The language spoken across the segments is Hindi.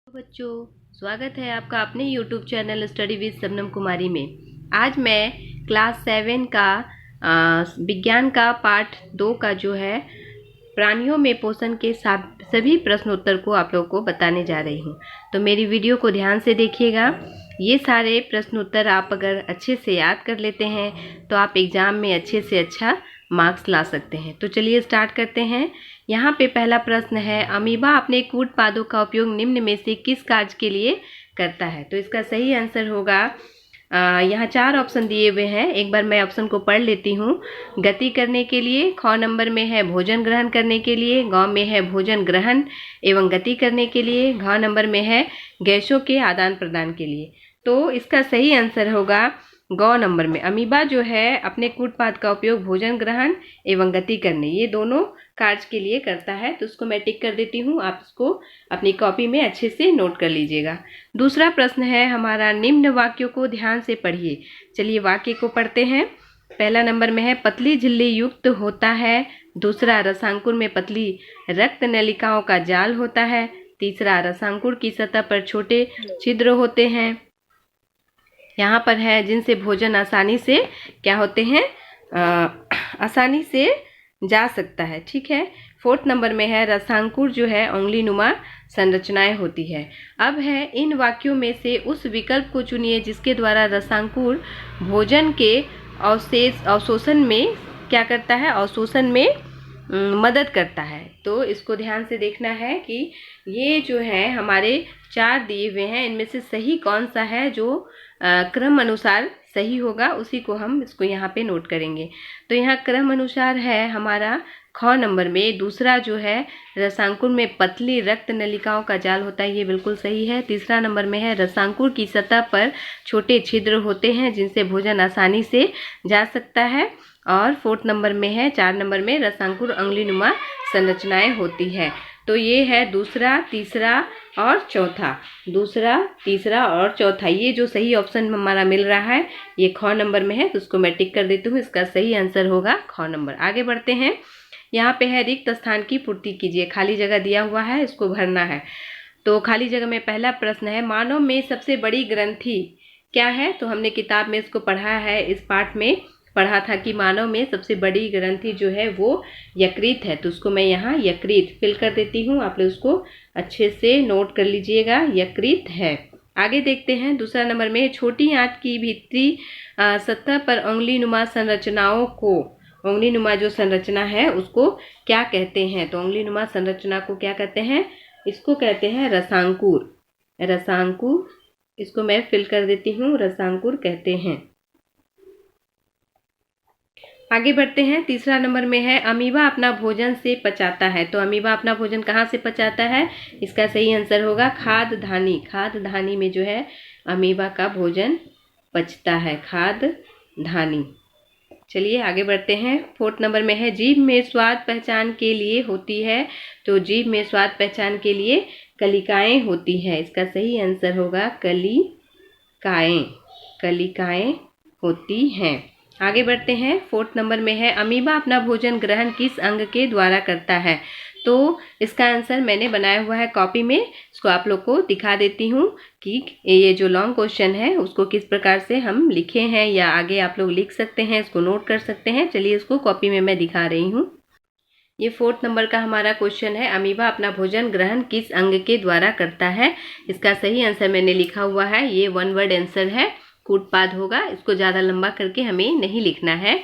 बच्चों, स्वागत है आपका अपने YouTube channel study with Shabnam Kumari में। आज मैं क्लास 7 का विज्ञान का पार्ट 2 का जो है प्राणियों में पोषण के सभी प्रश्नोत्तर को आप लोगों को बताने जा रही हूँ। तो मेरी वीडियो को ध्यान से देखिएगा। ये सारे प्रश्नोत्तर आप अगर अच्छे से याद कर लेते हैं तो आप एग्ज़ाम में अच्छे से अच्छा मार्क्स ला सकते हैं। तो चलिए स्टार्ट करते हैं। यहाँ पे पहला प्रश्न है, अमीबा अपने कूट पादों का उपयोग निम्न में से किस कार्य के लिए करता है? तो इसका सही आंसर होगा, यहाँ 4 ऑप्शन दिए हुए हैं। एक बार मैं ऑप्शन को पढ़ लेती हूँ। गति करने के लिए, ख नंबर में है भोजन ग्रहण करने के लिए, ग में है भोजन ग्रहण एवं गति करने के लिए, घ नंबर में है गैसों के आदान प्रदान के लिए। तो इसका सही आंसर होगा ग नंबर में। अमीबा जो है अपने कूटपाद का उपयोग भोजन ग्रहण एवं गति करने, ये दोनों कार्य के लिए करता है। तो उसको मैं टिक कर देती हूँ, आप इसको अपनी कॉपी में अच्छे से नोट कर लीजिएगा। दूसरा प्रश्न है हमारा, निम्न वाक्यों को ध्यान से पढ़िए। चलिए वाक्य को पढ़ते हैं। पहला नंबर में है पतली झिल्ली युक्त होता है। दूसरा, रसांकुर में पतली रक्त नलिकाओं का जाल होता है। तीसरा, रसांकुर की सतह पर छोटे छिद्र होते हैं। यहाँ पर है जिनसे भोजन आसानी से क्या होते हैं, आसानी से जा सकता है। ठीक है। 4th नंबर में है रसांकुर जो है उंगली नुमा संरचनाएं होती है। अब है इन वाक्यों में से उस विकल्प को चुनिए जिसके द्वारा रसांकुर भोजन के अवशोषण में क्या करता है, अवशोषण में मदद करता है। तो इसको ध्यान से देखना है कि ये जो है हमारे 4 दिए हुए हैं, इनमें से सही कौन सा है जो क्रम अनुसार सही होगा, उसी को हम इसको यहाँ पे नोट करेंगे। तो यहाँ क्रम अनुसार है हमारा ख नंबर में। दूसरा जो है रसांकुर में पतली रक्त नलिकाओं का जाल होता है, ये बिल्कुल सही है। तीसरा नंबर में है रसांकुर की सतह पर छोटे छिद्र होते हैं जिनसे भोजन आसानी से जा सकता है। और 4th नंबर में है, 4 नंबर में रसांकुर उंगलीनुमा संरचनाएं होती है। तो ये है दूसरा, तीसरा और चौथा। दूसरा, तीसरा और चौथा, ये जो सही ऑप्शन हमारा मिल रहा है ये ख नंबर में है। तो उसको मैं टिक कर देती हूँ, इसका सही आंसर होगा ख नंबर। आगे बढ़ते हैं। यहाँ पे है रिक्त स्थान की पूर्ति कीजिए। खाली जगह दिया हुआ है, इसको भरना है। तो खाली जगह में पहला प्रश्न है, मानव में सबसे बड़ी ग्रंथि क्या है? तो हमने किताब में इसको पढ़ा है, इस पाठ में पढ़ा था कि मानव में सबसे बड़ी ग्रंथि जो है वो यकृत है। तो उसको मैं यहाँ यकृत फिल कर देती हूँ, आप लोग उसको अच्छे से नोट कर लीजिएगा, यकृत है। आगे देखते हैं। दूसरा नंबर में, छोटी आंत की भीतरी सतह पर उंगली नुमा संरचनाओं को, उंगली नुमा जो संरचना है उसको क्या कहते हैं? तो उंगली नुमा संरचना को क्या कहते हैं? इसको कहते हैं रसांकुर। रसांकुर, इसको मैं फिल कर देती हूँ, रसांकुर कहते हैं। आगे बढ़ते हैं। तीसरा नंबर में है, अमीबा अपना भोजन से पचाता है। तो अमीबा अपना भोजन कहाँ से पचाता है? इसका सही आंसर होगा खाद्य धानी। खाद्य धानी में जो है अमीबा का भोजन पचता है, खाद्य धानी। चलिए आगे बढ़ते हैं। 4th नंबर में है, जीभ में स्वाद पहचान के लिए होती है। तो जीभ में स्वाद पहचान के लिए कलिकाएं होती है। इसका सही आंसर होगा कलिकाएं। कलिकाएं होती हैं। आगे बढ़ते हैं। 4th नंबर में है, अमीबा अपना भोजन ग्रहण किस अंग के द्वारा करता है? तो इसका आंसर मैंने बनाया हुआ है कॉपी में, इसको आप लोग को दिखा देती हूँ कि ये जो लॉन्ग क्वेश्चन है उसको किस प्रकार से हम लिखे हैं, या आगे आप लोग लिख सकते हैं, इसको नोट कर सकते हैं। चलिए इसको कॉपी में मैं दिखा रही हूँ। ये 4th नंबर का हमारा क्वेश्चन है, अमीबा अपना भोजन ग्रहण किस अंग के द्वारा करता है? इसका सही आंसर मैंने लिखा हुआ है, ये 1 वर्ड आंसर है, कूटपाद होगा। इसको ज़्यादा लंबा करके हमें नहीं लिखना है।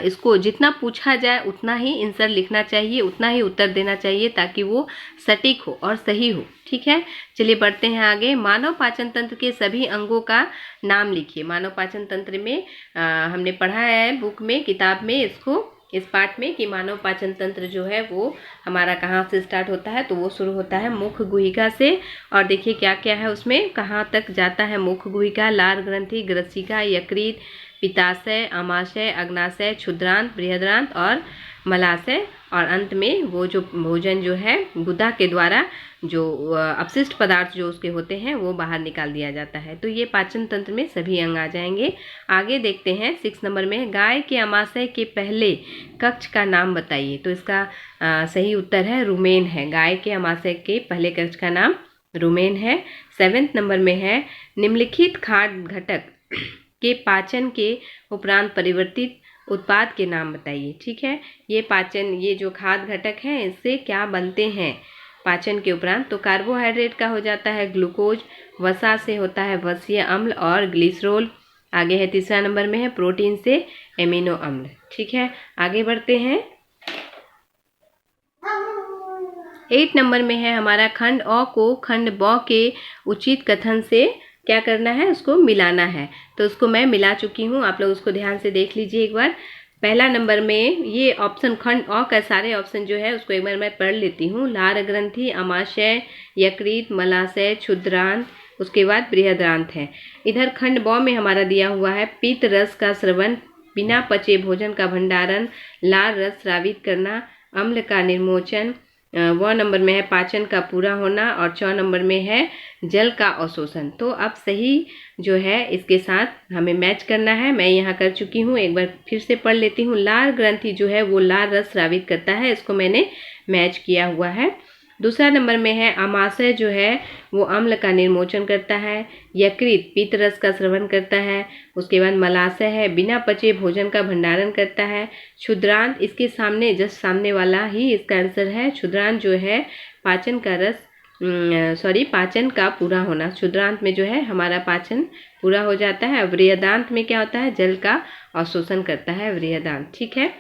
इसको जितना पूछा जाए उतना ही आंसर लिखना चाहिए, उतना ही उत्तर देना चाहिए ताकि वो सटीक हो और सही हो। ठीक है। चलिए बढ़ते हैं आगे। मानव पाचन तंत्र के सभी अंगों का नाम लिखिए। मानव पाचन तंत्र में हमने पढ़ा है बुक में, किताब में, इसको इस पाठ में कि मानव पाचन तंत्र जो है वो हमारा कहाँ से स्टार्ट होता है? तो वो शुरू होता है मुख गुहिका से। और देखिए क्या क्या है उसमें, कहाँ तक जाता है मुख गुहिका, लार ग्रंथि, ग्रसिका, यकृत, पित्ताशय, अमाशय, अग्नाशय, क्षुद्रांत, बृहदांत और मलाशय। और अंत में वो जो भोजन जो है गुदा के द्वारा जो अपशिष्ट पदार्थ जो उसके होते हैं वो बाहर निकाल दिया जाता है। तो ये पाचन तंत्र में सभी अंग आ जाएंगे। आगे देखते हैं। 6 नंबर में, गाय के अमाशय के पहले कक्ष का नाम बताइए। तो इसका सही उत्तर है रुमेन है। गाय के अमाशय के पहले कक्ष का नाम रुमेन है। 7वें नंबर में है निम्नलिखित खाद्य घटक के पाचन के उपरांत परिवर्तित उत्पाद के नाम बताइए। ठीक है, ये जो खाद्य घटक हैं इससे क्या बनते हैं पाचन के उपरांत? तो कार्बोहाइड्रेट का हो जाता है ग्लूकोज, वसा से होता है वसीय अम्ल और ग्लिसरॉल। आगे है 3रा नंबर में है प्रोटीन से एमिनो अम्ल। ठीक है, आगे बढ़ते हैं। 8 नंबर में है हमारा खंड अ को खंड ब के उचित कथन से क्या करना है, उसको मिलाना है। तो उसको मैं मिला चुकी हूँ, आप लोग उसको ध्यान से देख लीजिए एक बार। पहला नंबर में ये ऑप्शन खंड अ का सारे ऑप्शन जो है उसको एक बार मैं पढ़ लेती हूँ। लार ग्रंथि, अमाशय, यकृत, मलाशय, क्षुद्रांत, उसके बाद बृहदांत है। इधर खंड ब में हमारा दिया हुआ है पित्त रस का स्रवण, बिना पचे भोजन का भंडारण, लार रस स्रावित करना, अम्ल का निर्मोचन। 1 नंबर में है पाचन का पूरा होना और 4 नंबर में है जल का अवशोषण। तो अब सही जो है इसके साथ हमें मैच करना है। मैं यहाँ कर चुकी हूँ, एक बार फिर से पढ़ लेती हूँ। लार ग्रंथि जो है वो लार रस स्रावित करता है, इसको मैंने मैच किया हुआ है। दूसरा नंबर में है अमाशय जो है वो अम्ल का निर्मोचन करता है। यकृत पित्त रस का स्रवण करता है। उसके बाद मलाशय है बिना पचे भोजन का भंडारण करता है। क्षुद्रांत इसके सामने जस्ट सामने वाला ही इसका आंसर है। क्षुद्रांत जो है पाचन का पूरा होना। क्षुद्रांत में जो है हमारा पाचन पूरा हो जाता है। बृहदांत में क्या होता है, जल का अवशोषण करता है बृहदांत। ठीक है,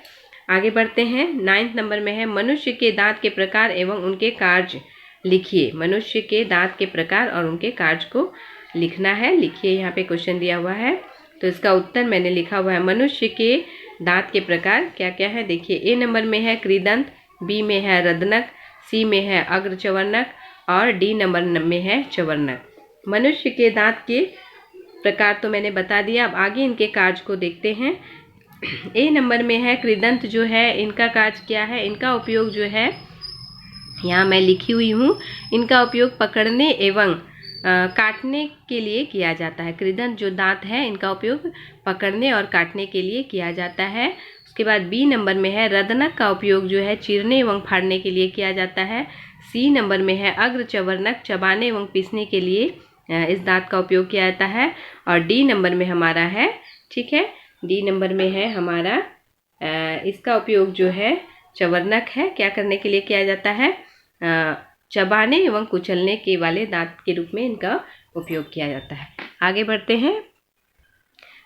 आगे बढ़ते हैं। 9 नंबर में है मनुष्य के दांत के प्रकार एवं उनके कार्य लिखिए। मनुष्य के दांत के प्रकार और उनके कार्य को लिखना है। लिखिए, यहाँ पे क्वेश्चन दिया हुआ है तो इसका उत्तर मैंने लिखा हुआ है। मनुष्य के दांत के प्रकार क्या क्या है देखिए। ए नंबर में है कृदंत, बी में है रदनक, सी में है अग्रचवर्णक और डी नंबर में है चवर्णक। मनुष्य के दांत के प्रकार तो मैंने बता दिया, अब आगे इनके कार्य को देखते हैं। ए नंबर में है कृदंत जो है इनका कार्य क्या है, इनका उपयोग जो है यहाँ मैं लिखी हुई हूँ, इनका उपयोग पकड़ने एवं काटने के लिए किया जाता है। कृदंत जो दांत है इनका उपयोग पकड़ने और काटने के लिए किया जाता है। उसके बाद बी नंबर में है रदनक का उपयोग जो है चीरने एवं फाड़ने के लिए किया जाता है। सी नंबर में है अग्रचवर्णक चबाने एवं पीसने के लिए इस दांत का उपयोग किया जाता है। और डी नंबर में हमारा है, ठीक है, डी नंबर में है हमारा इसका उपयोग जो है चवर्णक है, क्या करने के लिए किया जाता है, चबाने एवं कुचलने के वाले दांत के रूप में इनका उपयोग किया जाता है। आगे बढ़ते हैं।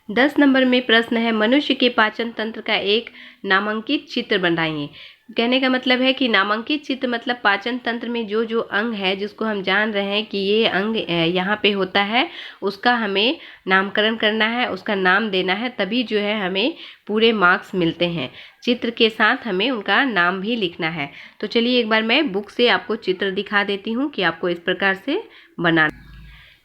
10 नंबर में प्रश्न है मनुष्य के पाचन तंत्र का एक नामांकित चित्र बनाइए। कहने का मतलब है कि नामांकित चित्र मतलब पाचन तंत्र में जो जो अंग है जिसको हम जान रहे हैं कि ये अंग यहाँ पे होता है, उसका हमें नामकरण करना है, उसका नाम देना है, तभी जो है हमें पूरे मार्क्स मिलते हैं। चित्र के साथ हमें उनका नाम भी लिखना है। तो चलिए एक बार मैं बुक से आपको चित्र दिखा देती हूँ कि आपको इस प्रकार से बनाना।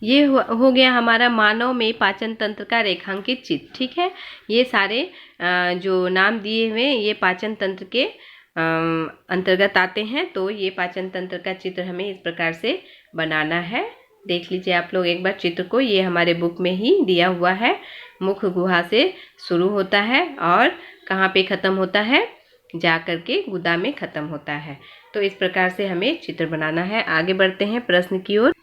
ये हो गया हमारा मानव में पाचन तंत्र का रेखांकित चित्र। ठीक है, ये सारे जो नाम दिए हुए ये पाचन तंत्र के अंतर्गत आते हैं। तो ये पाचन तंत्र का चित्र हमें इस प्रकार से बनाना है। देख लीजिए आप लोग एक बार चित्र को, ये हमारे बुक में ही दिया हुआ है। मुख गुहा से शुरू होता है और कहाँ पे ख़त्म होता है, जा करके गुदा में ख़त्म होता है। तो इस प्रकार से हमें चित्र बनाना है। आगे बढ़ते हैं प्रश्न की ओर।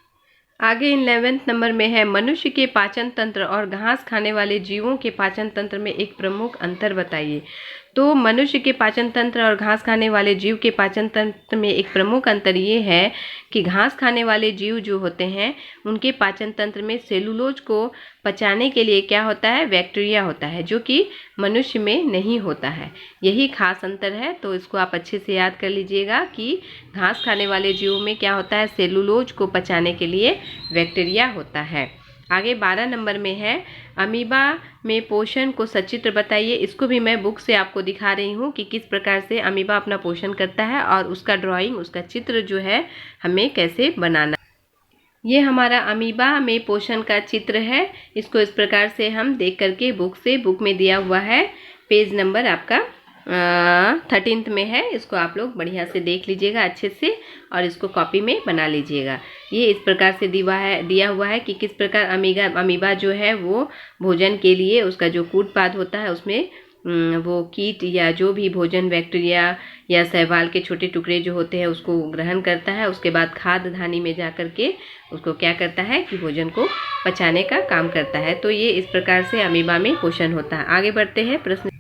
आगे 11 नंबर में है मनुष्य के पाचन तंत्र और घास खाने वाले जीवों के पाचन तंत्र में एक प्रमुख अंतर बताइए। तो मनुष्य के पाचन तंत्र और घास खाने वाले जीव के पाचन तंत्र में एक प्रमुख अंतर ये है कि घास खाने वाले जीव जो होते हैं उनके पाचन तंत्र में सेलुलोज को पचाने के लिए क्या होता है, बैक्टीरिया होता है, जो कि मनुष्य में नहीं होता है। यही खास अंतर है। तो इसको आप अच्छे से याद कर लीजिएगा कि घास खाने वाले जीवों में क्या होता है, सेलुलोज को पचाने के लिए बैक्टीरिया होता है। आगे 12 नंबर में है अमीबा में पोषण को सचित्र बताइए। इसको भी मैं बुक से आपको दिखा रही हूँ कि किस प्रकार से अमीबा अपना पोषण करता है और उसका ड्राइंग, उसका चित्र जो है हमें कैसे बनाना। ये हमारा अमीबा में पोषण का चित्र है। इसको इस प्रकार से हम देख करके बुक में दिया हुआ है। पेज नंबर आपका 13 में है। इसको आप लोग बढ़िया से देख लीजिएगा अच्छे से और इसको कॉपी में बना लीजिएगा। ये इस प्रकार से दिया हुआ है कि किस प्रकार अमीबा जो है वो भोजन के लिए उसका जो कूटपाद होता है उसमें वो कीट या जो भी भोजन बैक्टीरिया या शैवाल के छोटे टुकड़े जो होते हैं उसको ग्रहण करता है। उसके बाद खाद्य धानी में जा कर के उसको क्या करता है कि भोजन को पचाने का काम करता है। तो ये इस प्रकार से अमीबा में पोषण होता है। आगे बढ़ते हैं प्रश्न।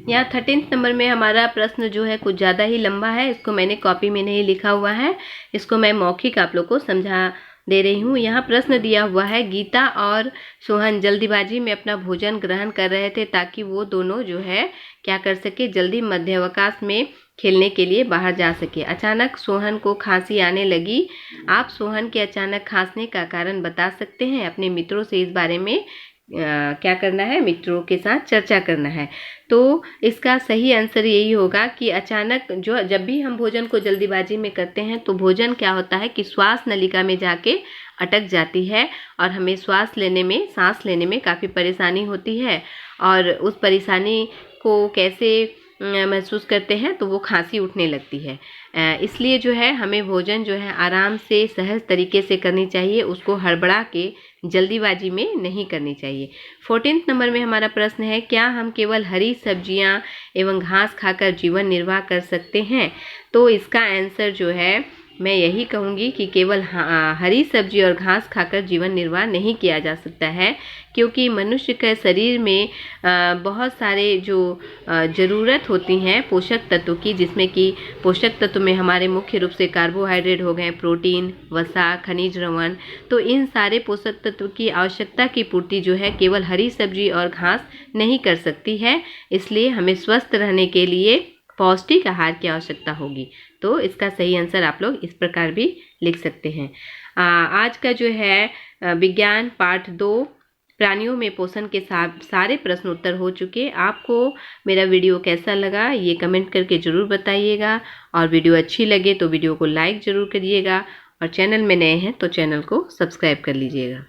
यहाँ 13 नंबर में हमारा प्रश्न जो है कुछ ज़्यादा ही लंबा है, इसको मैंने कॉपी में नहीं लिखा हुआ है, इसको मैं मौखिक आप लोग को समझा दे रही हूँ। यहाँ प्रश्न दिया हुआ है, गीता और सोहन जल्दीबाजी में अपना भोजन ग्रहण कर रहे थे ताकि वो दोनों जो है क्या कर सके, जल्दी मध्यावकाश में खेलने के लिए बाहर जा सके। अचानक सोहन को खांसी आने लगी। आप सोहन के अचानक खांसने का कारण बता सकते हैं। अपने मित्रों से इस बारे में क्या करना है, मित्रों के साथ चर्चा करना है। तो इसका सही आंसर यही होगा कि अचानक जब भी हम भोजन को जल्दीबाजी में करते हैं तो भोजन क्या होता है कि श्वास नलिका में जाके अटक जाती है और हमें सांस लेने में काफ़ी परेशानी होती है। और उस परेशानी को कैसे महसूस करते हैं, तो वो खांसी उठने लगती है। इसलिए जो है हमें भोजन जो है आराम से सहज तरीके से करनी चाहिए, उसको हड़बड़ा के जल्दीबाजी में नहीं करनी चाहिए। 14 नंबर में हमारा प्रश्न है, क्या हम केवल हरी सब्जियां एवं घास खाकर जीवन निर्वाह कर सकते हैं? तो इसका आंसर जो है मैं यही कहूँगी कि केवल हरी सब्जी और घास खाकर जीवन निर्वाह नहीं किया जा सकता है, क्योंकि मनुष्य के शरीर में बहुत सारे जो ज़रूरत होती हैं पोषक तत्व की, जिसमें कि पोषक तत्व में हमारे मुख्य रूप से कार्बोहाइड्रेट हो गए, प्रोटीन, वसा, खनिज लवण। तो इन सारे पोषक तत्व की आवश्यकता की पूर्ति जो है केवल हरी सब्जी और घास नहीं कर सकती है। इसलिए हमें स्वस्थ रहने के लिए पौष्टिक आहार की आवश्यकता होगी। तो इसका सही आंसर आप लोग इस प्रकार भी लिख सकते हैं। आज का जो है विज्ञान पाठ 2 प्राणियों में पोषण के सारे प्रश्न उत्तर हो चुके। आपको मेरा वीडियो कैसा लगा ये कमेंट करके ज़रूर बताइएगा, और वीडियो अच्छी लगे तो वीडियो को लाइक ज़रूर करिएगा, और चैनल में नए हैं तो चैनल को सब्सक्राइब कर लीजिएगा।